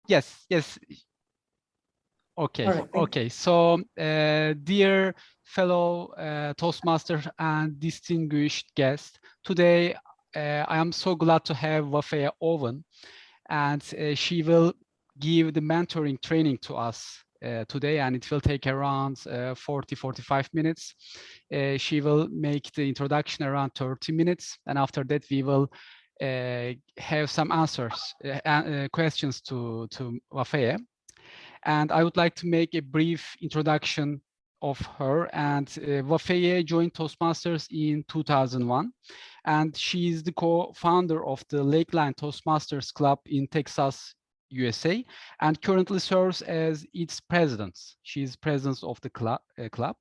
Yes, yes. Okay, Right, okay. So, dear fellow Toastmaster and distinguished guests, today I am so glad to have Wafae Owen, and she will give the mentoring training to us today, and it will take around 40-45 minutes. She will make the introduction around 30 minutes, and after that we will have some answers, questions to Wafae. And I would like to make a brief introduction of her. And Wafae joined Toastmasters in 2001, and she is the co-founder of the Lakeline Toastmasters Club in Texas, USA, and currently serves as its president. She is president of the club.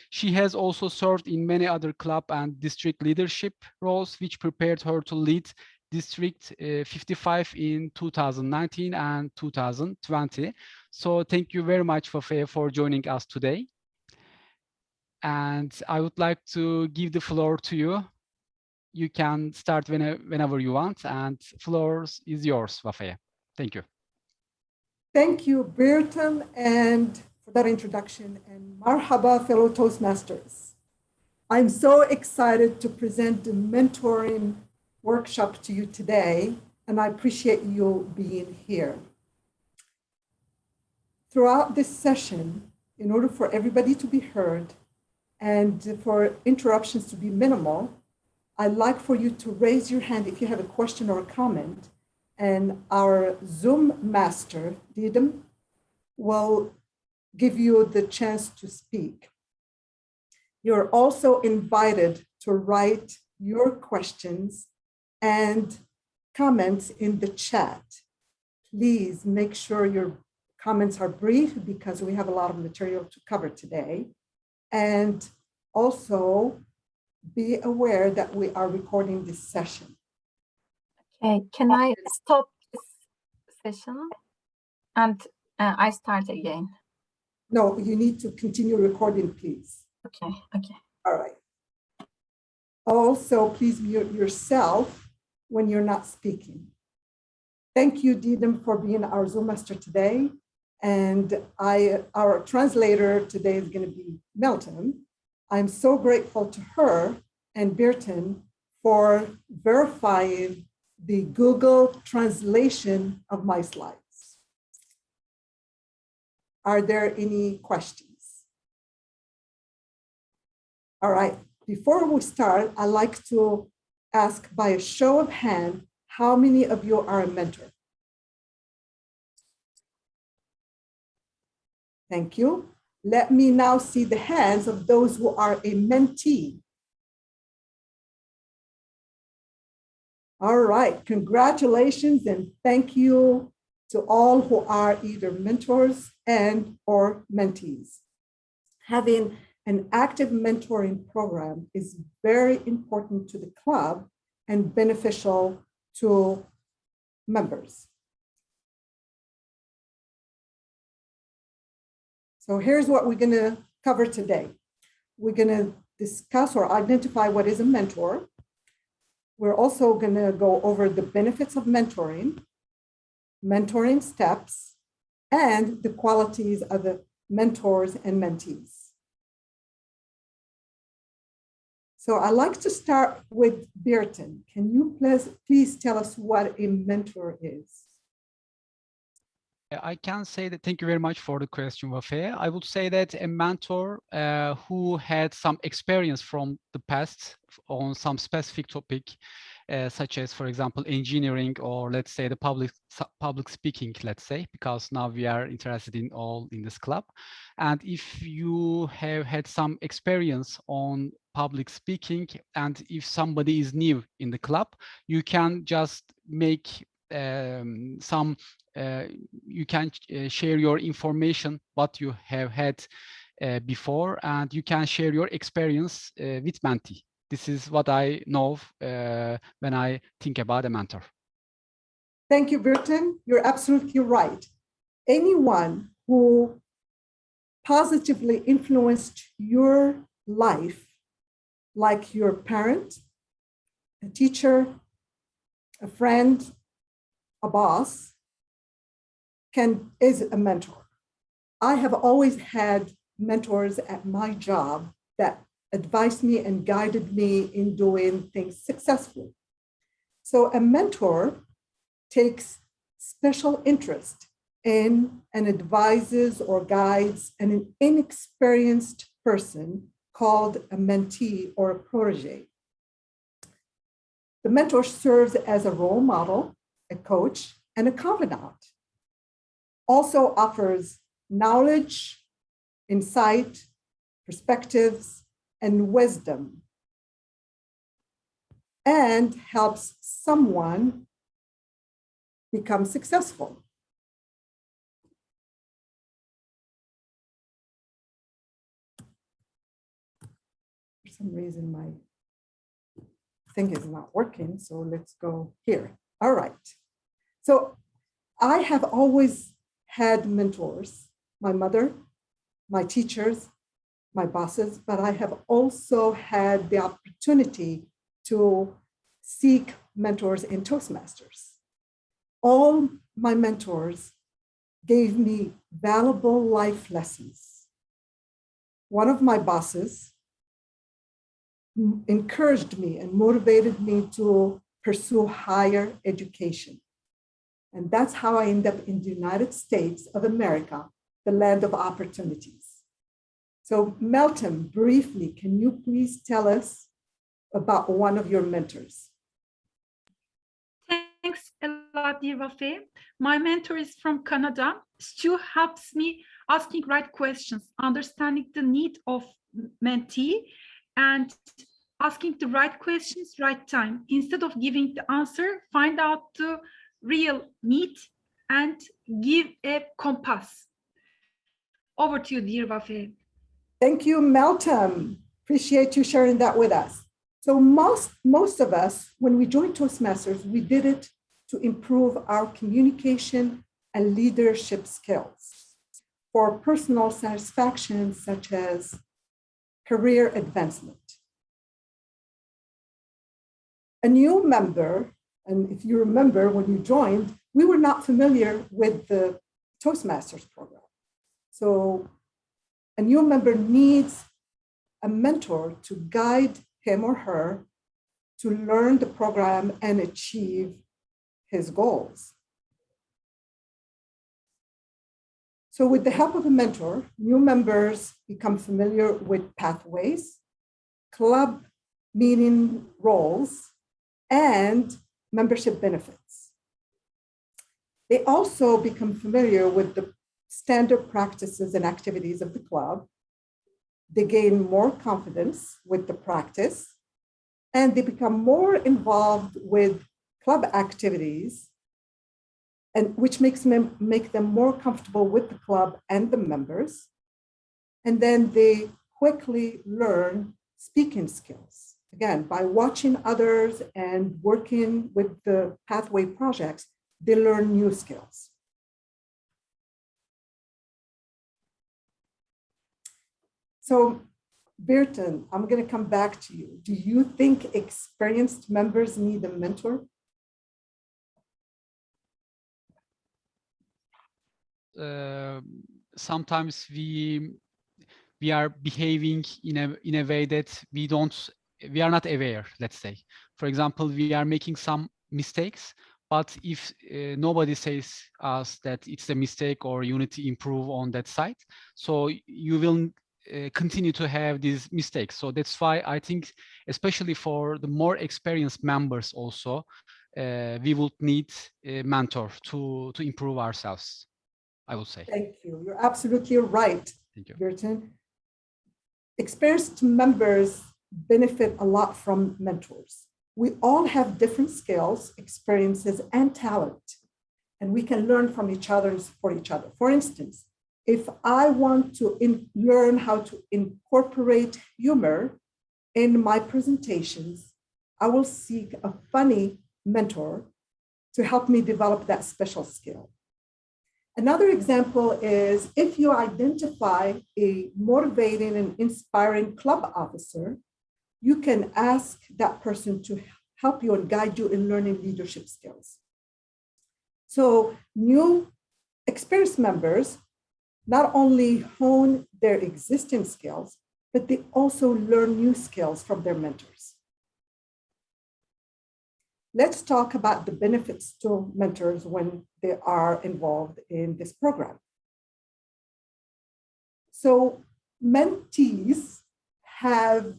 She has also served in many other club and district leadership roles, which prepared her to lead District 55 in 2019 and 2020. So thank you very much, Wafae, for joining us today. And I would like to give the floor to you. You can start whenever you want, and floor is yours, Wafae. Thank you. Thank you, Burton, and for that introduction, and marhaba, fellow Toastmasters. I'm so excited to present the mentoring workshop to you today, and I appreciate you being here. Throughout this session, in order for everybody to be heard and for interruptions to be minimal, I'd like for you to raise your hand if you have a question or a comment, and our Zoom master, Didem, will give you the chance to speak. You're also invited to write your questions and comments in the chat. Please make sure your comments are brief because we have a lot of material to cover today. And also be aware that we are recording this session. Okay, can I stop this session and I start again? No, you need to continue recording, please. Okay, okay. All right. Also, please mute yourself when you're not speaking. Thank you, Didem, for being our Zoom master today. And our translator today is going to be Melton. I'm so grateful to her and Burton for verifying the Google translation of my slides. Are there any questions? All right, before we start, I'd like to ask by a show of hand, how many of you are a mentor? Thank you. Let me now see the hands of those who are a mentee. All right, congratulations and thank you to all who are either mentors and or mentees. Having an active mentoring program is very important to the club and beneficial to members. So here's what we're going to cover today. We're going to discuss or identify what is a mentor. We're also going to go over the benefits of mentoring, mentoring steps, and the qualities of the mentors and mentees. So I'd like to start with Burton. Can you please tell us what a mentor is? I can say that, thank you very much for the question, Wafae. I would say that a mentor who had some experience from the past on some specific topic, such as, for example, engineering, or let's say the public speaking, let's say, because now we are interested in all in this club. And if you have had some experience on public speaking, and if somebody is new in the club, you can just make you can share your information, what you have had before, and you can share your experience with mentee. This is what I know when I think about a mentor. Thank you, Burton. You're absolutely right. Anyone who positively influenced your life, like your parent, a teacher, a friend, a boss, is a mentor. I have always had mentors at my job that advised me and guided me in doing things successfully. So a mentor takes special interest in and advises or guides an inexperienced person called a mentee or a protege. The mentor serves as a role model, a coach, and a confidant. Also offers knowledge, insight, perspectives, and wisdom, and helps someone become successful. For some reason, my thing is not working, so let's go here. All right. So I have always had mentors, my mother, my teachers, my bosses, but I have also had the opportunity to seek mentors in Toastmasters. All my mentors gave me valuable life lessons. One of my bosses encouraged me and motivated me to pursue higher education. And that's how I ended up in the United States of America, the land of opportunities. So Melton, briefly, can you please tell us about one of your mentors? Thanks a lot, dear Wafae. My mentor is from Canada. Stu helps me asking right questions, understanding the need of mentee, and asking the right questions, right time. Instead of giving the answer, find out the real need and give a compass. Over to you, dear Wafae. Thank you, Melton. Appreciate you sharing that with us. So most of us, when we joined Toastmasters, we did it to improve our communication and leadership skills for personal satisfaction, such as career advancement. A new member, and if you remember when you joined, we were not familiar with the Toastmasters program. So a new member needs a mentor to guide him or her to learn the program and achieve his goals. So with the help of a mentor, new members become familiar with pathways, club meeting roles, and membership benefits. They also become familiar with the standard practices and activities of the club. They gain more confidence with the practice, and they become more involved with club activities, and which make them more comfortable with the club and the members. And then they quickly learn speaking skills. Again, by watching others and working with the pathway projects, they learn new skills. So, Burton, I'm going to come back to you. Do you think experienced members need a mentor? Sometimes we are behaving in a way that we are not aware, let's say. For example, we are making some mistakes, but if nobody says us that it's a mistake or you need to improve on that side, so you will continue to have these mistakes. So that's why I think, especially for the more experienced members also, we would need a mentor to improve ourselves, I would say. Thank you. You're absolutely right, Thank you. Burton. Experienced members benefit a lot from mentors. We all have different skills, experiences, and talent, and we can learn from each other and support each other. For instance, if I want to learn how to incorporate humor in my presentations, I will seek a funny mentor to help me develop that special skill. Another example is if you identify a motivating and inspiring club officer, you can ask that person to help you and guide you in learning leadership skills. So new experienced members not only hone their existing skills, but they also learn new skills from their mentors. Let's talk about the benefits to mentors when they are involved in this program. So mentees have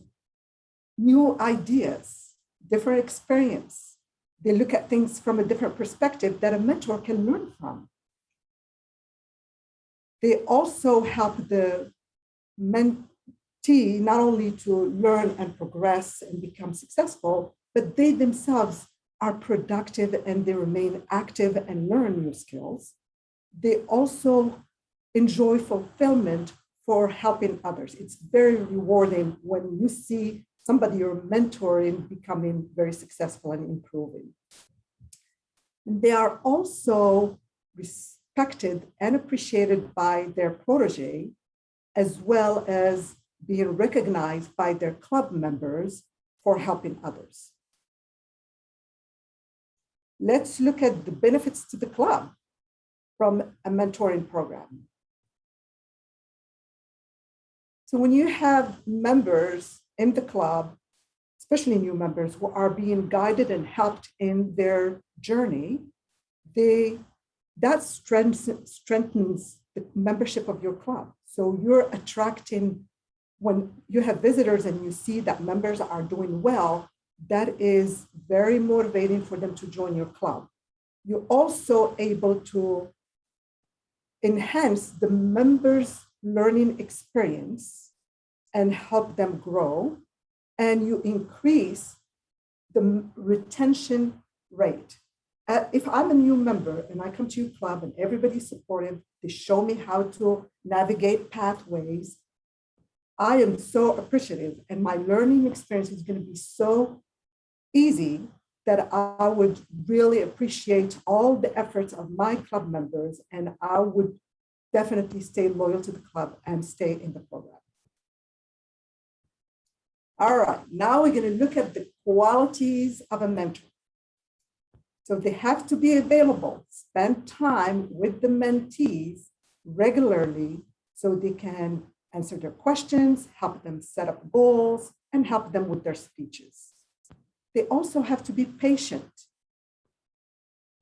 new ideas, different experience. They look at things from a different perspective that a mentor can learn from. They also help the mentee not only to learn and progress and become successful, but they themselves are productive and they remain active and learn new skills. They also enjoy fulfillment for helping others. It's very rewarding when you see somebody you're mentoring becoming very successful and improving. And they are also respected and appreciated by their protege, as well as being recognized by their club members for helping others. Let's look at the benefits to the club from a mentoring program. So when you have members in the club, especially new members who are being guided and helped in their journey, that strengthens the membership of your club. So you're attracting, when you have visitors and you see that members are doing well, that is very motivating for them to join your club. You're also able to enhance the members' learning experience and help them grow, and you increase the retention rate. If I'm a new member and I come to your club and everybody's supportive, they show me how to navigate pathways, I am so appreciative, and my learning experience is going to be so easy that I would really appreciate all the efforts of my club members, and I would definitely stay loyal to the club and stay in the program. All right, now we're going to look at the qualities of a mentor. So they have to be available, spend time with the mentees regularly so they can answer their questions, help them set up goals, and help them with their speeches. They also have to be patient.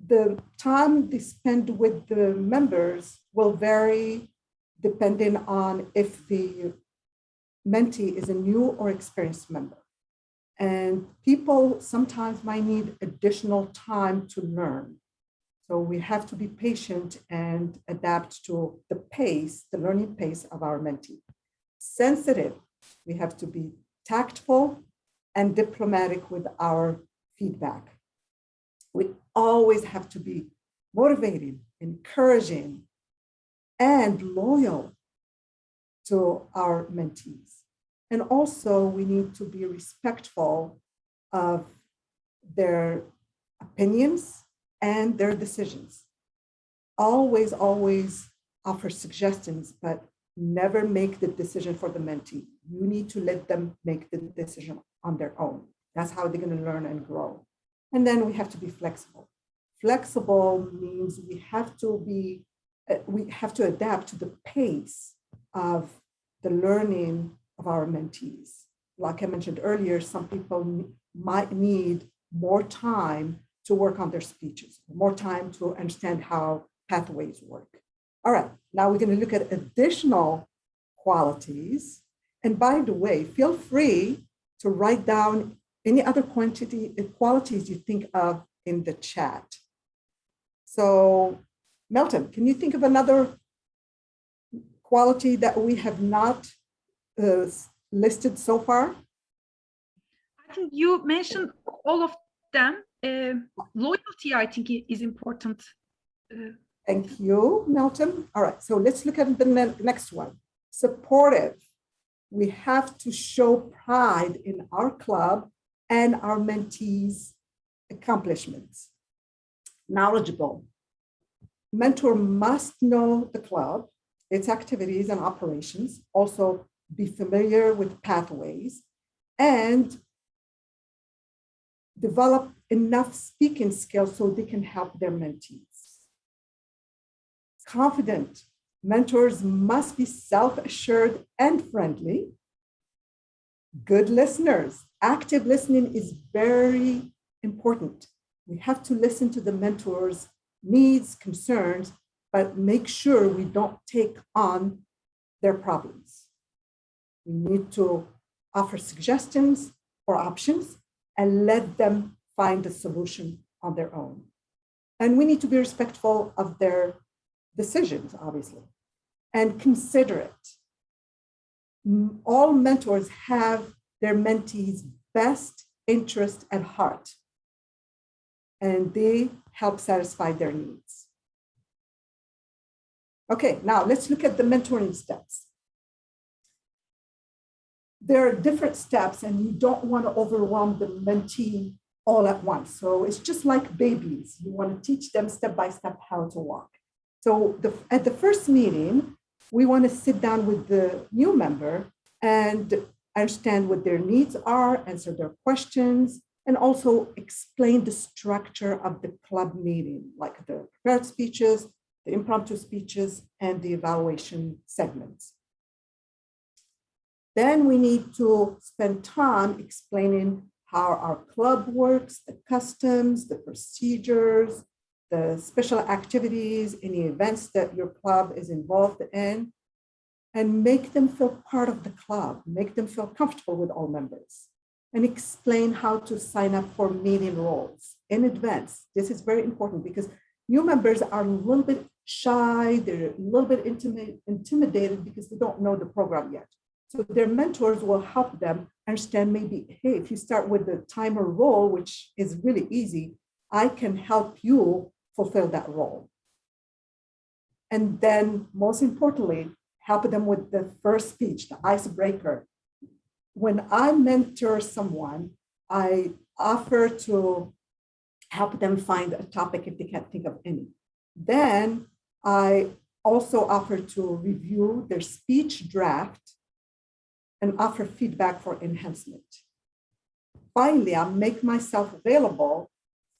The time they spend with the members will vary depending on if the mentee is a new or experienced member. And people sometimes might need additional time to learn. So we have to be patient and adapt to the pace, the learning pace of our mentee. Sensitive, we have to be tactful and diplomatic with our feedback. We always have to be motivating, encouraging, and loyal to our mentees. And also we need to be respectful of their opinions and their decisions. Always offer suggestions, but never make the decision for the mentee. You need to let them make the decision on their own. That's how they're going to learn and grow. And then we have to be flexible. Flexible means we have to adapt to the pace of the learning of our mentees. Like I mentioned earlier, some people might need more time to work on their speeches, more time to understand how pathways work. All right, now we're going to look at additional qualities. And by the way, feel free to write down any other qualities you think of in the chat. So, Melton, can you think of another quality that we have not listed so far? I think you mentioned all of them. Loyalty, I think, is important. Thank you, Melton. All right, so let's look at the next one. Supportive. We have to show pride in our club and our mentees' accomplishments. Knowledgeable. Mentor must know the club, its activities and operations, also be familiar with pathways, and develop enough speaking skills so they can help their mentees. Confident mentors must be self-assured and friendly. Good listeners. Active listening is very important. We have to listen to the mentor's needs, concerns, but make sure we don't take on their problems. We need to offer suggestions or options and let them find a solution on their own. And we need to be respectful of their decisions, obviously, and considerate. All mentors have their mentees' best interest at heart, and they help satisfy their needs. Okay, now let's look at the mentoring steps. There are different steps, and you don't want to overwhelm the mentee all at once. So it's just like babies. You want to teach them step by step how to walk. So at the first meeting, we want to sit down with the new member and understand what their needs are, answer their questions, and also explain the structure of the club meeting, like the prepared speeches, the impromptu speeches, and the evaluation segments. Then we need to spend time explaining how our club works, the customs, the procedures, the special activities, any events that your club is involved in, and make them feel part of the club, make them feel comfortable with all members, and explain how to sign up for meeting roles in advance. This is very important because new members are a little bit shy, they're a little bit intimidated because they don't know the program yet. So their mentors will help them understand maybe, hey, if you start with the timer role, which is really easy, I can help you fulfill that role. And then most importantly, help them with the first speech, the icebreaker. When I mentor someone, I offer to help them find a topic if they can't think of any. Then I also offer to review their speech draft and offer feedback for enhancement. Finally, I make myself available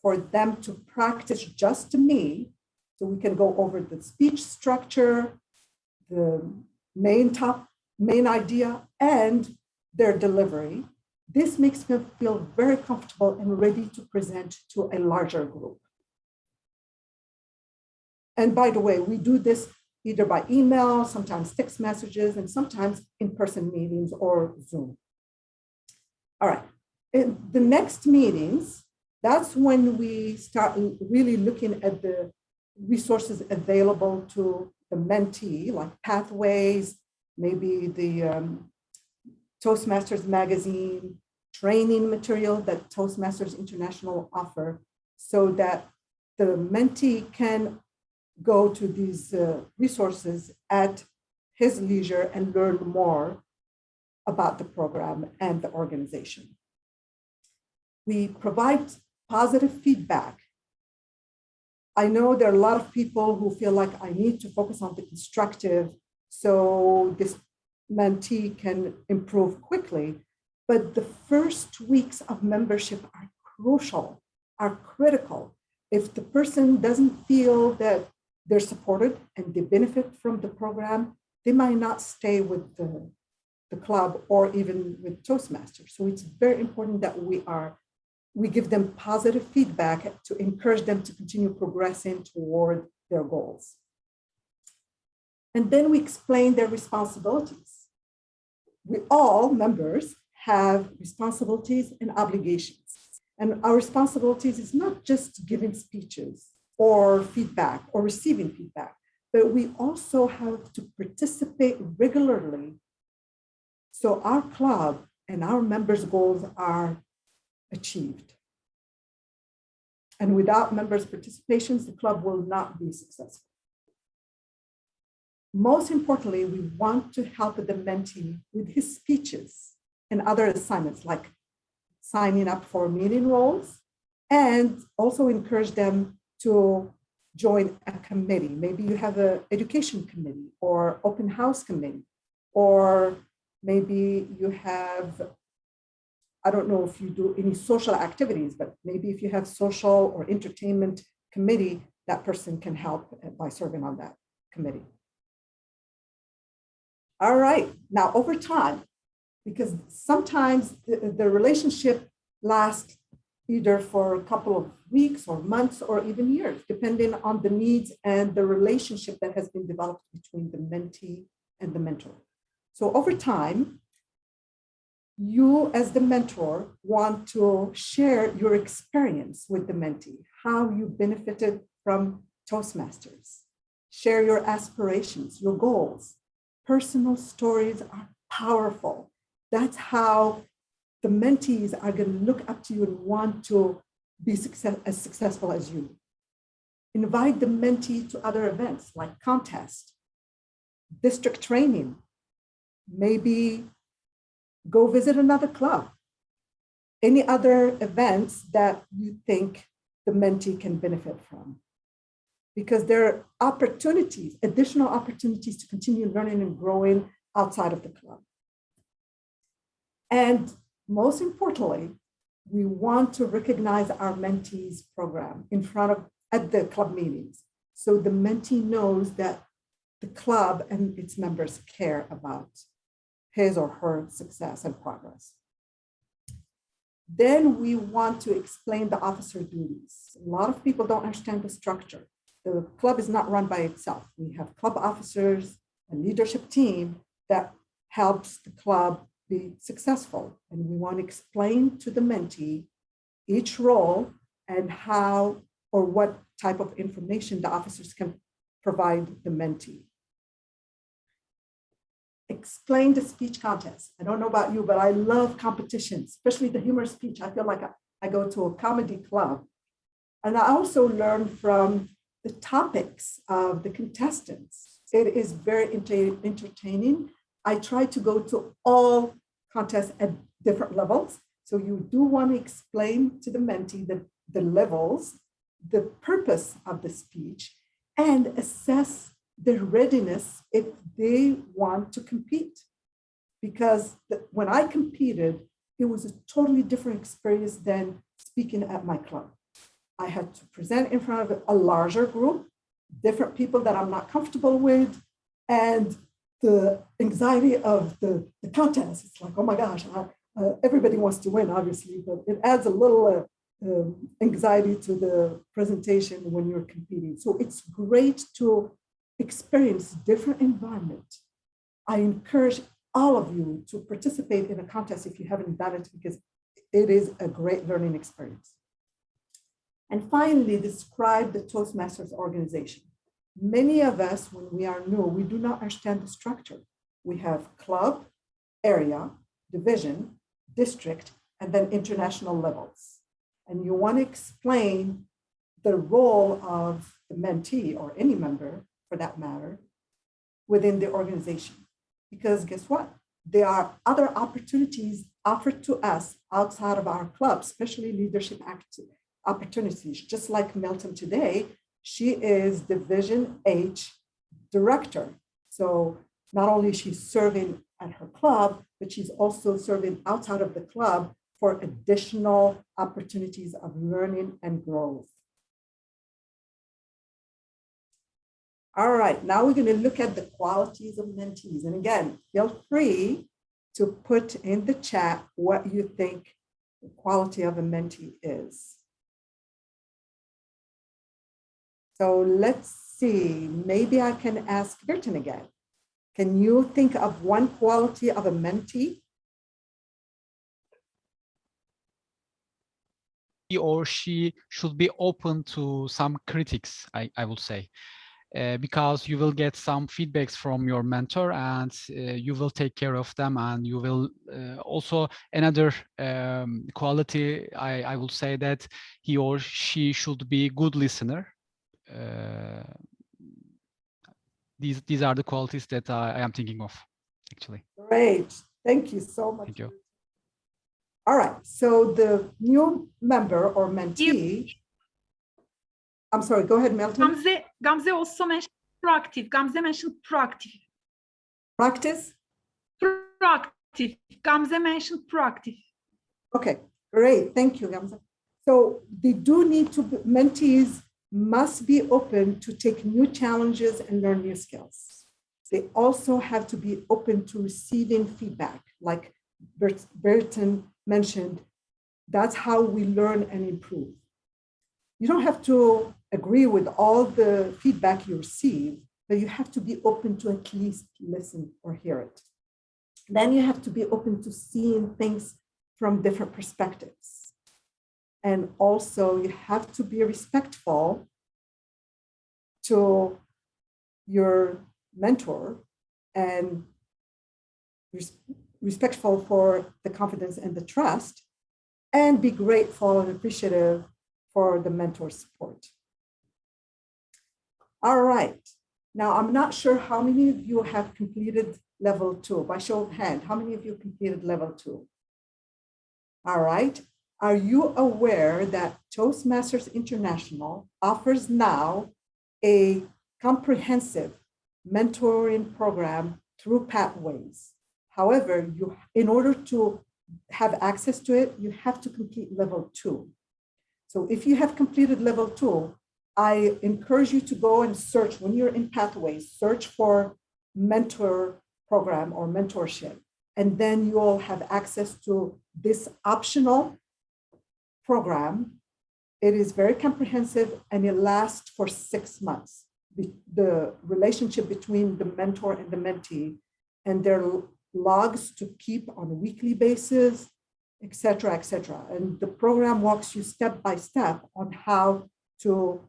for them to practice just to me, so we can go over the speech structure, the main idea, and their delivery. This makes me feel very comfortable and ready to present to a larger group. And by the way, we do this either by email, sometimes text messages, and sometimes in-person meetings or Zoom. All right, in the next meetings, that's when we start really looking at the resources available to the mentee, like pathways, maybe the Toastmasters magazine, training material that Toastmasters International offer, so that the mentee can go to these resources at his leisure and learn more about the program and the organization. We provide positive feedback. I know there are a lot of people who feel like I need to focus on the constructive so this mentee can improve quickly. But the first weeks of membership are crucial, are critical. If the person doesn't feel that they're supported and they benefit from the program, they might not stay with the club or even with Toastmasters. So it's very important that we give them positive feedback to encourage them to continue progressing toward their goals. And then we explain their responsibilities. We all members have responsibilities and obligations. And our responsibilities is not just giving speeches or feedback or receiving feedback, but we also have to participate regularly so our club and our members' goals are achieved. And without members' participations, the club will not be successful. Most importantly, we want to help the mentee with his speeches and other assignments like signing up for meeting roles, and also encourage them to join a committee. Maybe you have an education committee or open house committee, or maybe you have, I don't know if you do any social activities, but maybe if you have social or entertainment committee, that person can help by serving on that. committee. All right, now over time, because sometimes the relationship lasts either for a couple of weeks or months or even years, depending on the needs and the relationship that has been developed between the mentee and the mentor. So over time, you as the mentor want to share your experience with the mentee, how you benefited from Toastmasters, share your aspirations, your goals. Personal stories are powerful. That's how the mentees are going to look up to you and want to be as successful as you. Invite the mentee to other events like contests, district training, maybe go visit another club, any other events that you think the mentee can benefit from. Because there are opportunities, additional opportunities to continue learning and growing outside of the club. And most importantly, we want to recognize our mentees program at the club meetings. So the mentee knows that the club and its members care about his or her success and progress. Then we want to explain the officer duties. A lot of people don't understand the structure. The club is not run by itself. We have club officers, a leadership team that helps the club be successful. And we want to explain to the mentee each role and how or what type of information the officers can provide the mentee. Explain the speech contest. I don't know about you, but I love competitions, especially the humor speech. I feel like I go to a comedy club. And I also learn from the topics of the contestants. It is very entertaining. I try to go to all contests at different levels. So you do want to explain to the mentee the levels, the purpose of the speech, and assess their readiness if they want to compete. Because when I competed, it was a totally different experience than speaking at my club. I had to present in front of a larger group, different people that I'm not comfortable with, and the anxiety of the contest. It's like, oh my gosh, everybody wants to win, obviously, but it adds a little anxiety to the presentation when you're competing. So it's great to experience different environment. I encourage all of you to participate in a contest if you haven't done it, because it is a great learning experience. And finally, describe the Toastmasters organization. Many of us, when we are new, we do not understand the structure. We have club, area, division, district, and then international levels. And you want to explain the role of the mentee or any member, for that matter, within the organization. Because guess what? There are other opportunities offered to us outside of our club, especially leadership opportunities. Just like Milton today, she is Division H director. So not only is she serving at her club, but she's also serving outside of the club for additional opportunities of learning and growth. All right, now we're going to look at the qualities of mentees. And again, feel free to put in the chat what you think the quality of a mentee is. So let's see, maybe I can ask Burton again. Can you think of one quality of a mentee? He or she should be open to some critics, I would say. Because you will get some feedbacks from your mentor and you will take care of them, and you will also another quality, I will say that he or she should be a good listener. These are the qualities that I am thinking of, actually. Great, thank you so much. Thank you. All right, so the new member or mentee, I'm sorry, go ahead, Milton. Gamze also mentioned proactive. Gamze mentioned proactive. Practice? Proactive. Gamze mentioned proactive. Okay, great. Thank you, Gamze. So they do need to, mentees must be open to take new challenges and learn new skills. They also have to be open to receiving feedback, like Burton mentioned. That's how we learn and improve. You don't have to agree with all the feedback you receive, but you have to be open to at least listen or hear it. Then you have to be open to seeing things from different perspectives. And also you have to be respectful to your mentor and respectful for the confidence and the trust, and be grateful and appreciative for the mentor's support. All right. Now, I'm not sure how many of you have completed level 2. By show of hand, how many of you completed level 2? All right. Are you aware that Toastmasters International offers now a comprehensive mentoring program through Pathways? However, in order to have access to it, you have to complete level 2. So if you have completed level 2, I encourage you to go and search, when you're in Pathways, search for mentor program or mentorship, and then you'll have access to this optional program. It is very comprehensive and it lasts for 6 months. The relationship between the mentor and the mentee, and their logs to keep on a weekly basis, etc., etc. And the program walks you step by step on how to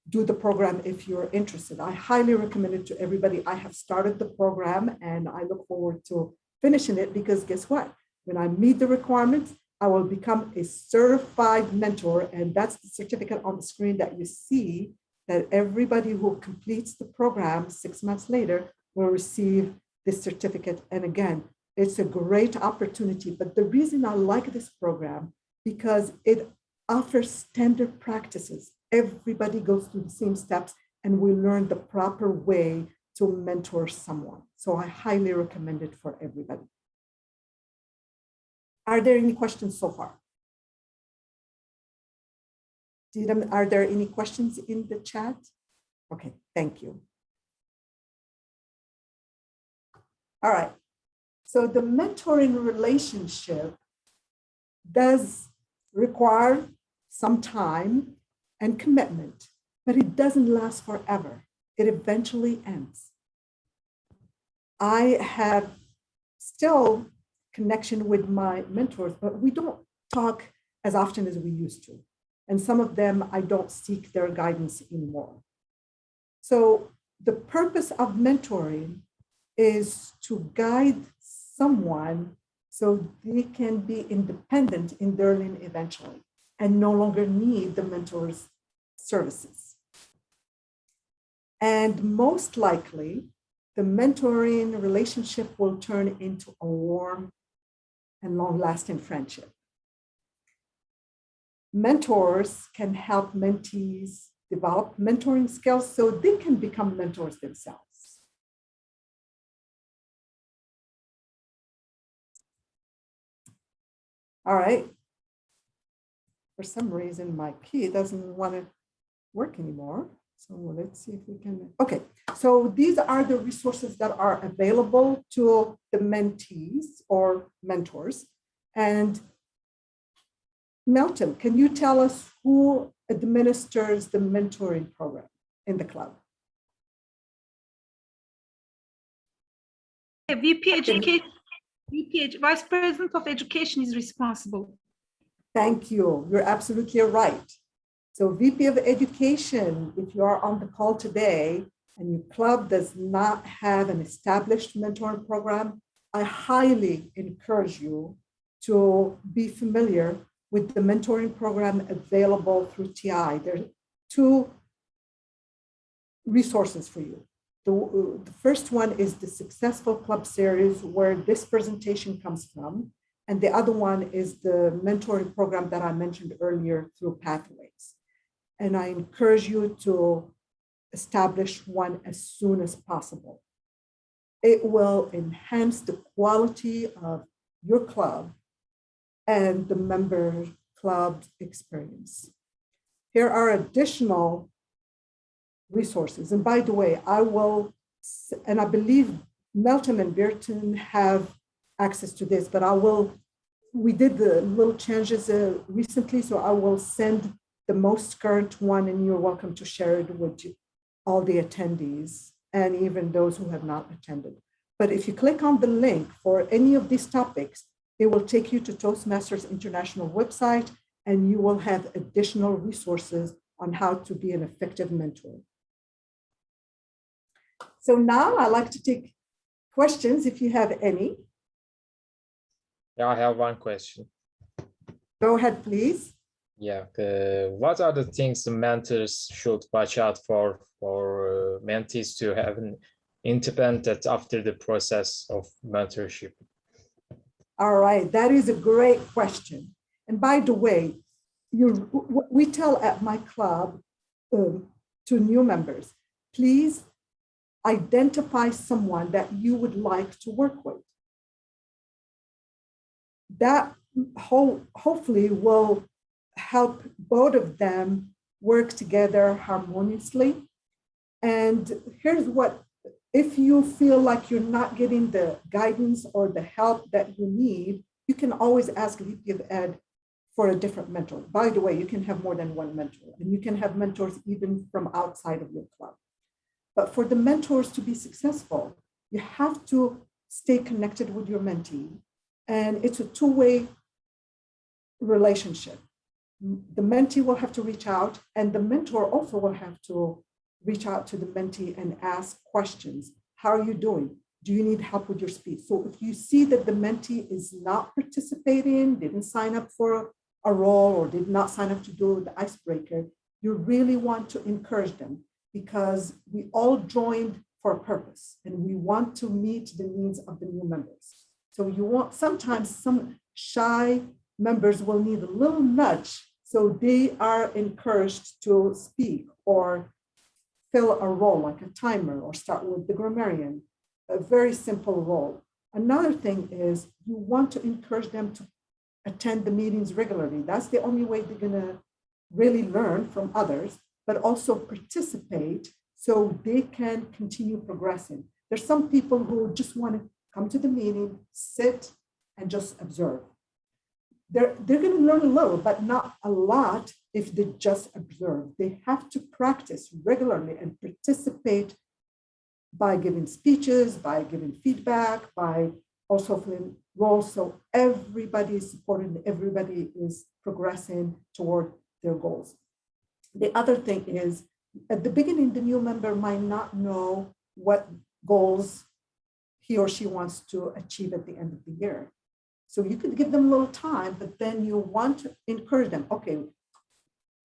do the program if you're interested. I highly recommend it to everybody. I have started the program and I look forward to finishing it, because guess what? When I meet the requirements, I will become a certified mentor, and that's the certificate on the screen that you see, that everybody who completes the program 6 months later will receive this certificate. And again, it's a great opportunity. But the reason I like this program, because it offers standard practices. Everybody goes through the same steps, and we learn the proper way to mentor someone. So I highly recommend it for everybody. Are there any questions so far? Are there any questions in the chat? Okay, thank you. All right, so the mentoring relationship does require some time and commitment, but it doesn't last forever. It eventually ends. I have still connection with my mentors, but we don't talk as often as we used to. And some of them, I don't seek their guidance anymore. So the purpose of mentoring is to guide someone so they can be independent in their learning eventually and no longer need the mentor's services. And most likely, the mentoring relationship will turn into a warm and long-lasting friendship. Mentors can help mentees develop mentoring skills so they can become mentors themselves. All right. For some reason, my key doesn't want to work anymore. So let's see if we can. Okay, so these are the resources that are available to the mentees or mentors. And Melton, can you tell us who administers the mentoring program in the club? VP Education, Vice President of Education is responsible. Thank you. You're absolutely right. So VP of Education, if you are on the call today and your club does not have an established mentoring program, I highly encourage you to be familiar with the mentoring program available through TI. There are 2 resources for you. The first one is the Successful Club series, where this presentation comes from. And the other one is the mentoring program that I mentioned earlier through Pathways. And I encourage you to establish one as soon as possible. It will enhance the quality of your club and the member club experience. here are additional resources. And by the way, I believe Melton and Burton have access to this, but we did the little changes recently, so I will send the most current one, and you're welcome to share it with all the attendees and even those who have not attended. But if you click on the link for any of these topics, it will take you to Toastmasters International website, and you will have additional resources on how to be an effective mentor. So now I'd like to take questions if you have any. Yeah, I have one question. Go ahead, please. Yeah, what are the things the mentors should watch out for mentees to have implemented after the process of mentorship? All right, that is a great question. And by the way, we tell at my club to new members, please identify someone that you would like to work with. That hopefully will help both of them work together harmoniously. And here's what, if you feel like you're not getting the guidance or the help that you need, you can always ask VP of Ed for a different mentor. By the way, you can have more than one mentor, and you can have mentors even from outside of your club. But for the mentors to be successful, you have to stay connected with your mentee. And it's a two-way relationship. The mentee will have to reach out, and the mentor also will have to reach out to the mentee and ask questions. How are you doing? Do you need help with your speech? So if you see that the mentee is not participating, didn't sign up for a role, or did not sign up to do the icebreaker, you really want to encourage them, because we all joined for a purpose, and we want to meet the needs of the new members. So sometimes some shy members will need a little nudge, so they are encouraged to speak or fill a role like a timer, or start with the grammarian, a very simple role. Another thing is you want to encourage them to attend the meetings regularly. That's the only way they're gonna really learn from others, but also participate so they can continue progressing. There's some people who just want to come to the meeting, sit, and just observe. They're going to learn a little, but not a lot if they just observe. They have to practice regularly and participate by giving speeches, by giving feedback, by also filling roles. So everybody is supported and everybody is progressing toward their goals. The other thing is, at the beginning, the new member might not know what goals he or she wants to achieve at the end of the year. So you could give them a little time, but then you want to encourage them. Okay,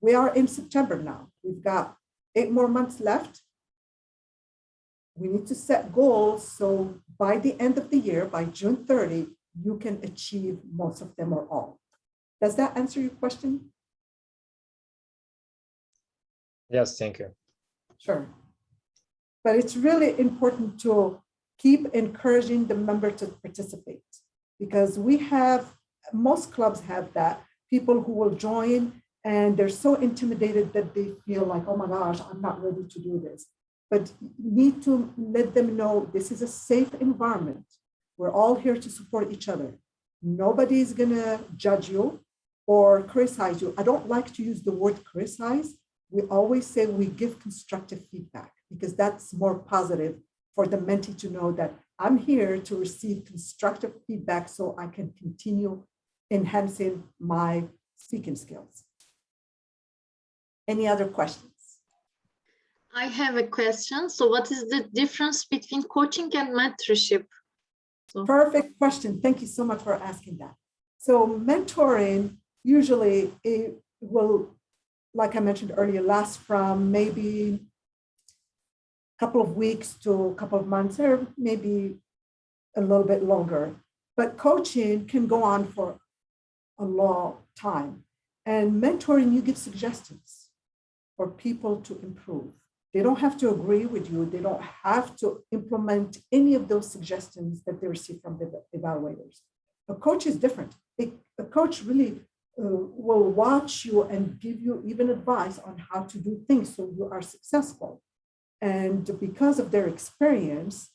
we are in September now. We've got 8 more months left. We need to set goals. So by the end of the year, by June 30, you can achieve most of them or all. Does that answer your question? Yes, thank you. Sure. But it's really important to keep encouraging the member to participate, because most clubs have that, people who will join and they're so intimidated that they feel like, oh my gosh, I'm not ready to do this. But you need to let them know this is a safe environment. We're all here to support each other. Nobody's gonna judge you or criticize you. I don't like to use the word criticize. We always say we give constructive feedback, because that's more positive for the mentee to know that I'm here to receive constructive feedback so I can continue enhancing my speaking skills. Any other questions? I have a question. So what is the difference between coaching and mentorship? Perfect question. Thank you so much for asking that. So mentoring, usually it will, like I mentioned earlier, last from maybe a couple of weeks to a couple of months, or maybe a little bit longer. But coaching can go on for a long time. And mentoring, you give suggestions for people to improve. They don't have to agree with you. They don't have to implement any of those suggestions that they receive from the evaluators. A coach is different. A coach really will watch you and give you even advice on how to do things so you are successful. And because of their experience,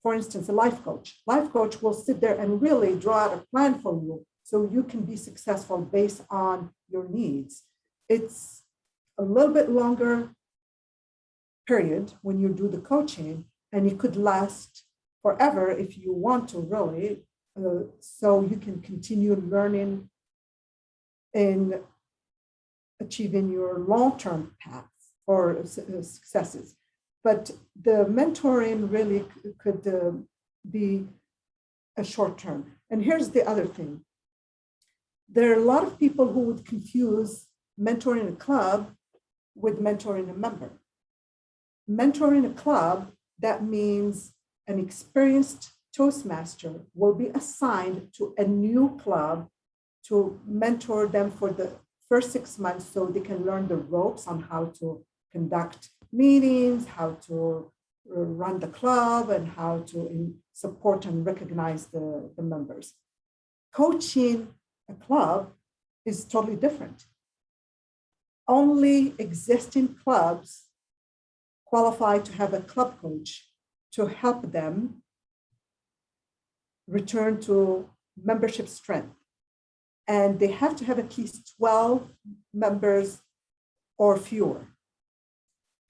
for instance, a life coach will sit there and really draw out a plan for you so you can be successful based on your needs. It's a little bit longer period when you do the coaching, and it could last forever if you want to really, so you can continue learning and achieving your long-term paths or successes. But the mentoring really could be a short term. And here's the other thing. There are a lot of people who would confuse mentoring a club with mentoring a member. Mentoring a club, that means an experienced Toastmaster will be assigned to a new club to mentor them for the first 6 months so they can learn the ropes on how to conduct meetings, how to run the club, and how to support and recognize the members. Coaching a club is totally different. Only existing clubs qualify to have a club coach to help them return to membership strength. And they have to have at least 12 members or fewer.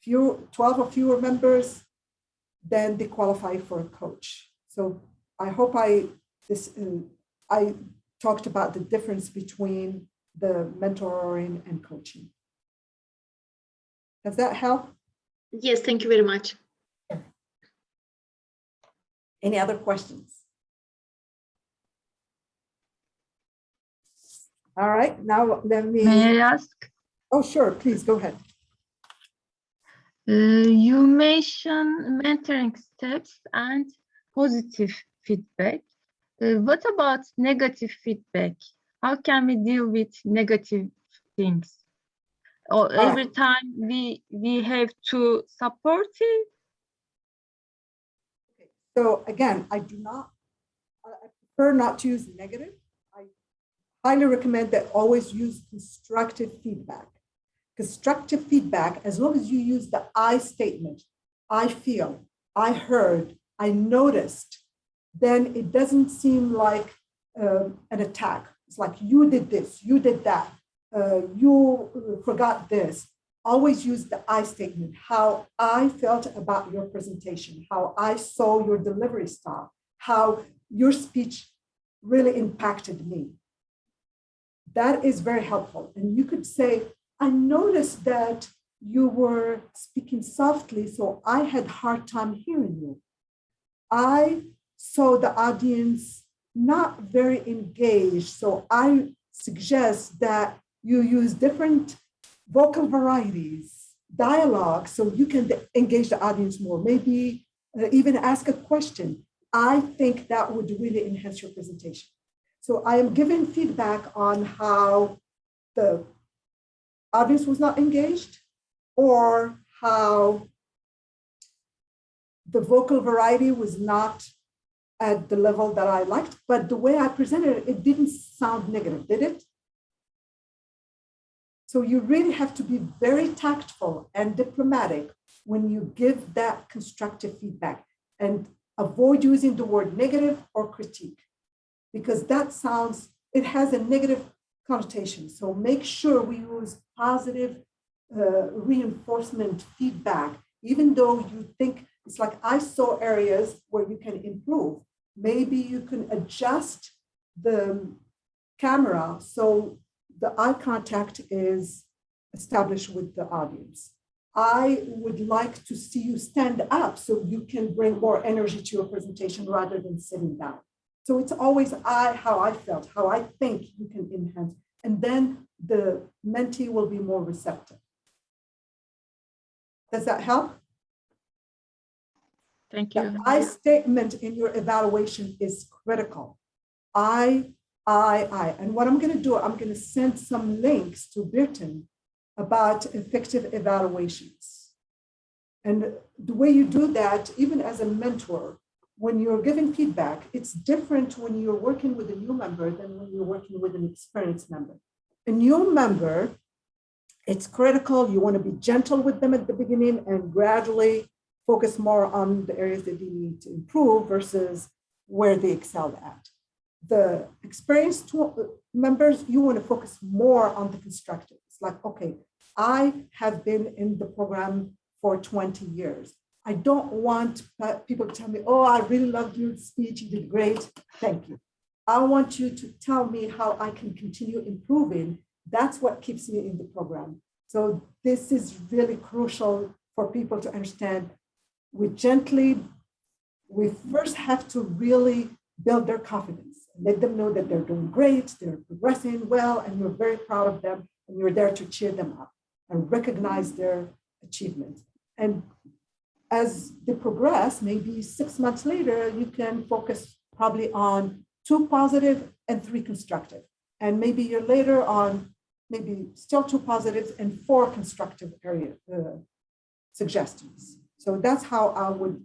12 or fewer members, then they qualify for a coach. So I hope I talked about the difference between the mentoring and coaching. Does that help? Yes, thank you very much. Any other questions? All right, now let me. May I ask? Oh, sure, please go ahead. You mentioned mentoring steps and positive feedback. What about negative feedback? How can we deal with negative things? Or every time we have to support it? Okay. So again, I prefer not to use negative. I highly recommend that always use constructive feedback. Constructive feedback, as long as you use the I statement, I feel, I heard, I noticed, then it doesn't seem like an attack. It's like you did this, you did that, you forgot this. Always use the I statement, how I felt about your presentation, how I saw your delivery style, how your speech really impacted me. That is very helpful. And you could say, I noticed that you were speaking softly, so I had a hard time hearing you. I saw the audience not very engaged, so I suggest that you use different vocal varieties, dialogue, so you can engage the audience more. Maybe even ask a question. I think that would really enhance your presentation. So I am giving feedback on how the audience was not engaged or how the vocal variety was not at the level that I liked, but the way I presented it, it didn't sound negative, did it? So you really have to be very tactful and diplomatic when you give that constructive feedback, and avoid using the word negative or critique, because that sounds, it has a negative connotation. So make sure we use positive reinforcement feedback, even though you think it's like, I saw areas where you can improve. Maybe you can adjust the camera so the eye contact is established with the audience. I would like to see you stand up so you can bring more energy to your presentation rather than sitting down. So it's always how I felt, how I think you can enhance. And then the mentee will be more receptive. Does that help? Thank you. The I statement in your evaluation is critical. I. And what I'm going to do, I'm going to send some links to Birten about effective evaluations. And the way you do that, even as a mentor, when you're giving feedback, it's different when you're working with a new member than when you're working with an experienced member. a new member, it's critical. You want to be gentle with them at the beginning and gradually focus more on the areas that they need to improve versus where they excel at. The experienced members, you want to focus more on the constructive. It's like, okay, I have been in the program for 20 years. I don't want people to tell me, oh, I really loved your speech, you did great, thank you. I want you to tell me how I can continue improving. That's what keeps me in the program. So this is really crucial for people to understand. We first have to really build their confidence, let them know that they're doing great, they're progressing well, and you're very proud of them, and you're there to cheer them up and recognize their achievements. And as they progress, maybe 6 months later, you can focus probably on 2 positive and 3 constructive. And maybe a year later on, maybe still 2 positives and 4 constructive area suggestions. So that's how I would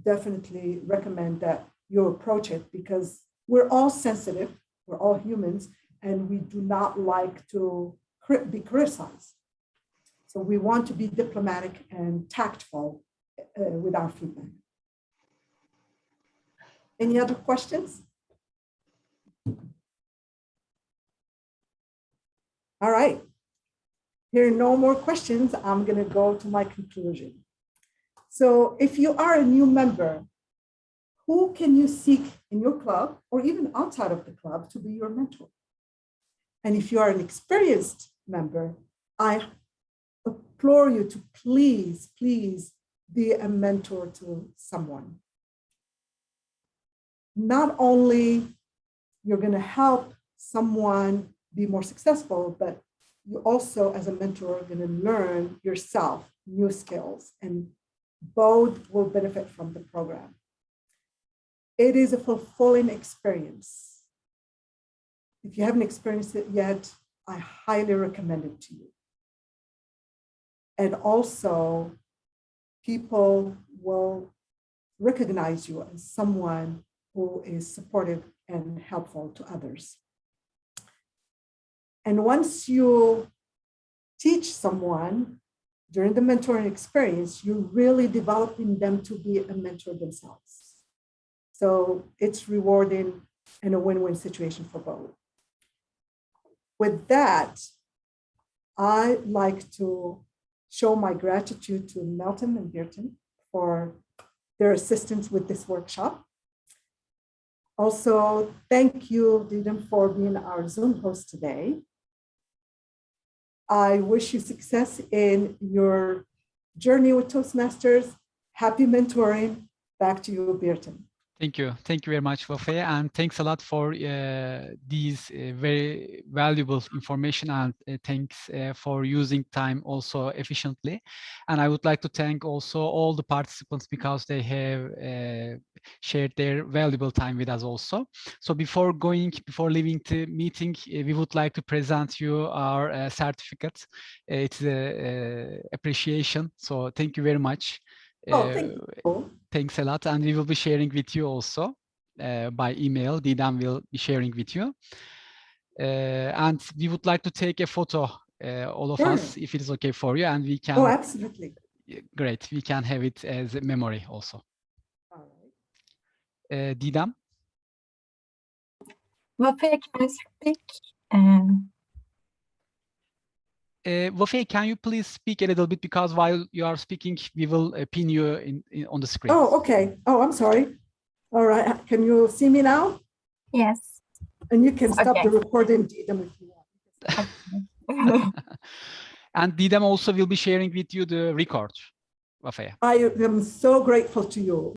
definitely recommend that you approach it, because we're all sensitive, we're all humans, and we do not like to be criticized. So we want to be diplomatic and tactful with our feedback. Any other questions? All right. Hearing no more questions, I'm going to go to my conclusion. So if you are a new member, who can you seek in your club or even outside of the club to be your mentor? And if you are an experienced member, I implore you to please, please be a mentor to someone. Not only you're going to help someone be more successful, but you also, as a mentor, are going to learn yourself new skills, and both will benefit from the program. It is a fulfilling experience. If you haven't experienced it yet, I highly recommend it to you. And also, people will recognize you as someone who is supportive and helpful to others. And once you teach someone during the mentoring experience, you're really developing them to be a mentor themselves. So it's rewarding and a win-win situation for both. With that, I'd like to show my gratitude to Melton and Beerton for their assistance with this workshop. Also, thank you, Didem, for being our Zoom host today. I wish you success in your journey with Toastmasters. Happy mentoring. Back to you, Beerton. Thank you. Thank you very much, Wafae, and thanks a lot for these very valuable information, and thanks for using time also efficiently. And I would like to thank also all the participants because they have shared their valuable time with us also. So before leaving the meeting, we would like to present you our certificate. It's appreciation. So thank you very much. Oh, thank you. Thanks a lot, and we will be sharing with you also by email. Didem will be sharing with you. And we would like to take a photo, all of us, if it is okay for you, and we can. Oh, absolutely. Great, we can have it as a memory also. All right. Didem? Wafae, can you speak? Wafae, can you please speak a little bit, because while you are speaking, we will pin you on the screen. Oh, okay. Oh, I'm sorry. All right. Can you see me now? Yes. And you can stop Okay. the recording, Didem, if you want. And Didem also will be sharing with you the record, Wafae. I am so grateful to you.